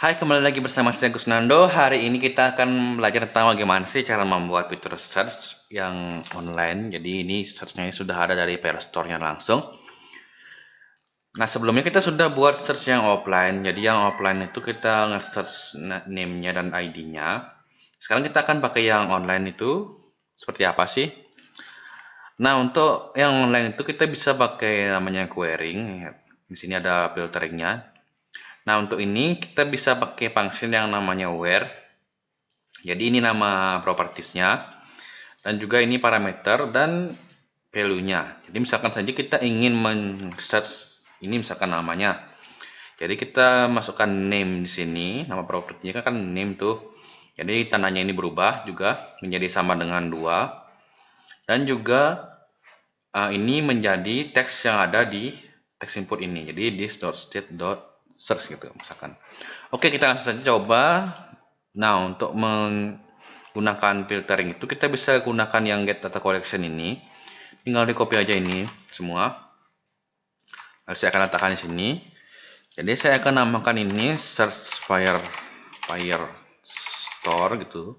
Hai, kembali lagi bersama saya Gusnando. Hari ini kita akan belajar tentang bagaimana sih cara membuat fitur search yang online. Jadi ini search-nya sudah ada dari Play Store-nya langsung. Nah, sebelumnya kita sudah buat search yang offline. Jadi yang offline itu kita nge-search name-nya dan ID-nya. Sekarang kita akan pakai yang online itu. Seperti apa sih? Nah, untuk yang online itu kita bisa pakai namanya querying. Di sini ada filteringnya. Nah, untuk ini kita bisa pakai function yang namanya where. Jadi ini nama propertiesnya dan juga ini parameter dan value-nya. Jadi misalkan saja kita ingin men-search ini misalkan namanya. Jadi kita masukkan name di sini, nama propertinya kan name tuh. Jadi tandanya ini berubah juga menjadi sama dengan 2 dan juga ini menjadi teks yang ada di teks input ini. Jadi this.state.search gitu misalkan. Oke, kita langsung saja coba. Nah, untuk menggunakan filtering itu kita bisa gunakan yang get data collection ini. Tinggal di copy aja ini semua. Lalu saya akan letakkan di sini. Jadi saya akan namakan ini search Firestore gitu.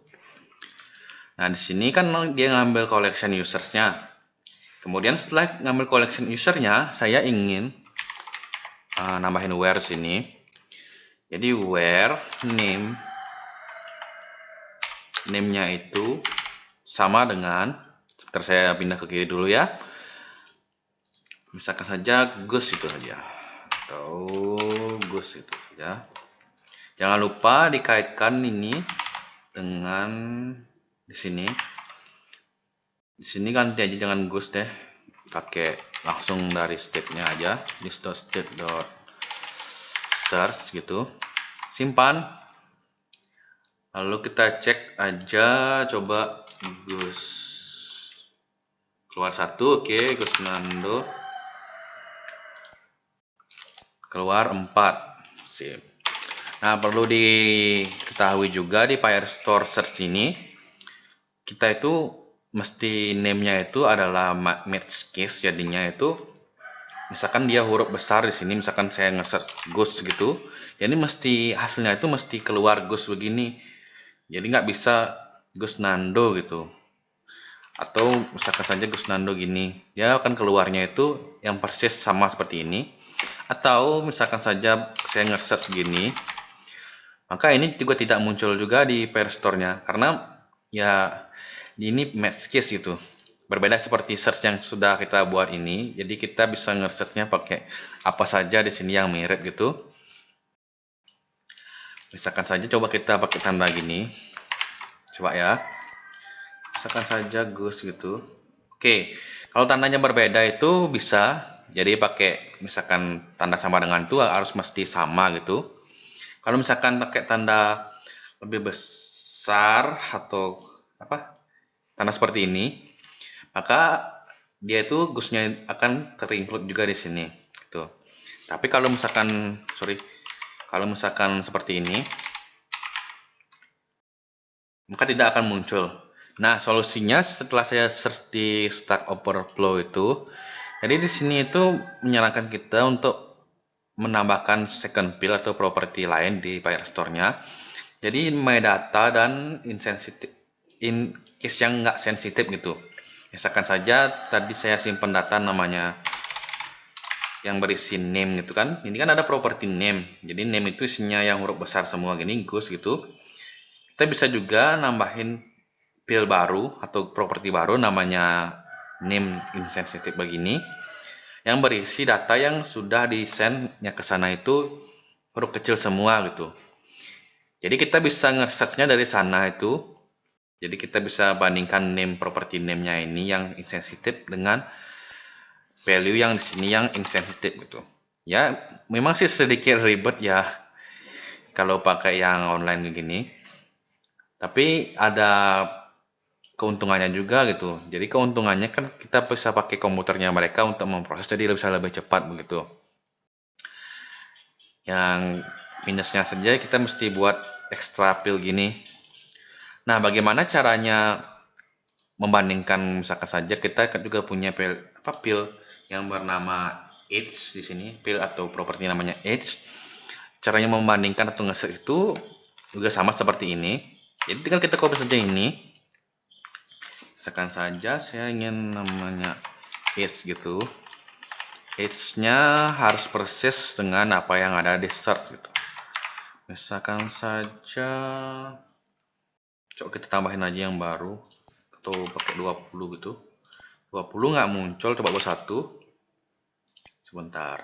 Nah, di sini kan dia ngambil collection usersnya. Kemudian setelah ngambil collection usernya, saya ingin nambahin where sini. Jadi where name-nya itu sama dengan, sebentar saya pindah ke kiri dulu ya. Misalkan saja Gus itu saja atau Gus itu saja. Jangan lupa dikaitkan ini dengan di sini. Di sini ganti aja dengan Gus deh. Pakai langsung dari state-nya aja. This.state.search gitu. Simpan. Lalu kita cek aja, coba Gus keluar 1, oke, Gus Nando keluar 4. Sip. Nah, perlu diketahui juga di Firestore Search ini, kita itu mesti name-nya itu adalah match case, jadinya itu misalkan dia huruf besar di sini, misalkan saya nge-search Gus gitu, jadi mesti hasilnya itu mesti keluar Gus begini. Jadi nggak bisa Gus Nando gitu. Atau misalkan saja Gus Nando gini, dia akan keluarnya itu yang persis sama seperti ini. Atau misalkan saja saya nge-search gini, maka ini juga tidak muncul juga di Firestore-nya karena ya ini match case gitu. Berbeda seperti search yang sudah kita buat ini, jadi kita bisa nge-search-nya pakai apa saja di sini yang mirip gitu. Misalkan saja coba kita pakai tanda gini. Coba ya. Misalkan saja Gus gitu. Oke, kalau tandanya berbeda itu bisa jadi pakai misalkan tanda sama dengan itu harus mesti sama gitu. Kalau misalkan pakai tanda lebih besar atau apa tanda seperti ini, maka dia itu Gusnya akan terinclude juga di sini. Gitu. Tapi kalau misalkan kalau misalkan seperti ini, maka tidak akan muncul. Nah, solusinya setelah saya search di Stack Overflow itu, jadi di sini itu menyarankan kita untuk menambahkan second field atau properti lain di Firestore-nya. Jadi my data dan insensitive in case yang nggak sensitif gitu. Misalkan saja tadi saya simpan data namanya yang berisi name gitu kan. Ini kan ada properti name. Jadi name itu isinya yang huruf besar semua gini, Gus gitu. Kita bisa juga nambahin field baru atau properti baru namanya name insensitive begini yang berisi data yang sudah di-send-nya ke sana itu huruf kecil semua gitu. Jadi kita bisa nge-search-nya dari sana itu. Jadi kita bisa bandingkan name property name-nya ini yang insensitif dengan value yang di sini yang insensitif gitu. Ya, memang sih sedikit ribet ya kalau pakai yang online begini. Tapi ada keuntungannya juga gitu. Jadi keuntungannya kan kita bisa pakai komputernya mereka untuk memproses jadi bisa lebih cepat begitu. Yang minusnya saja kita mesti buat extra field gini. Nah, bagaimana caranya membandingkan misalkan saja kita juga punya field yang bernama age di sini, field atau properti namanya age. Caranya membandingkan atau ngeset itu juga sama seperti ini. Jadi tinggal kita copy saja ini. Misalkan saja saya ingin namanya age gitu. Age-nya harus persis dengan apa yang ada di search gitu. Misalkan saja coba kita tambahin aja yang baru atau pakai 20 gitu. 20 nggak muncul, coba 21. Sebentar.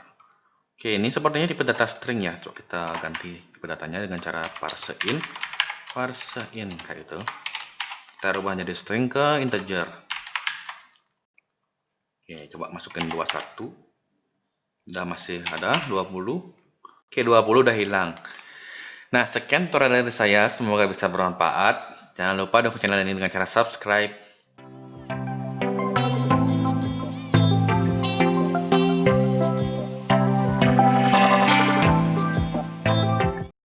Oke, ini sepertinya tipe data string ya. Coba kita ganti tipe datanya dengan cara parseIn kayak gitu. Kita rubah jadi string ke integer. Oke, coba masukin 21. Udah masih ada 20. Oke, 20 udah hilang. Nah, sekian tutorial dari saya. Semoga bisa bermanfaat. Jangan lupa dukung channel ini dengan cara subscribe,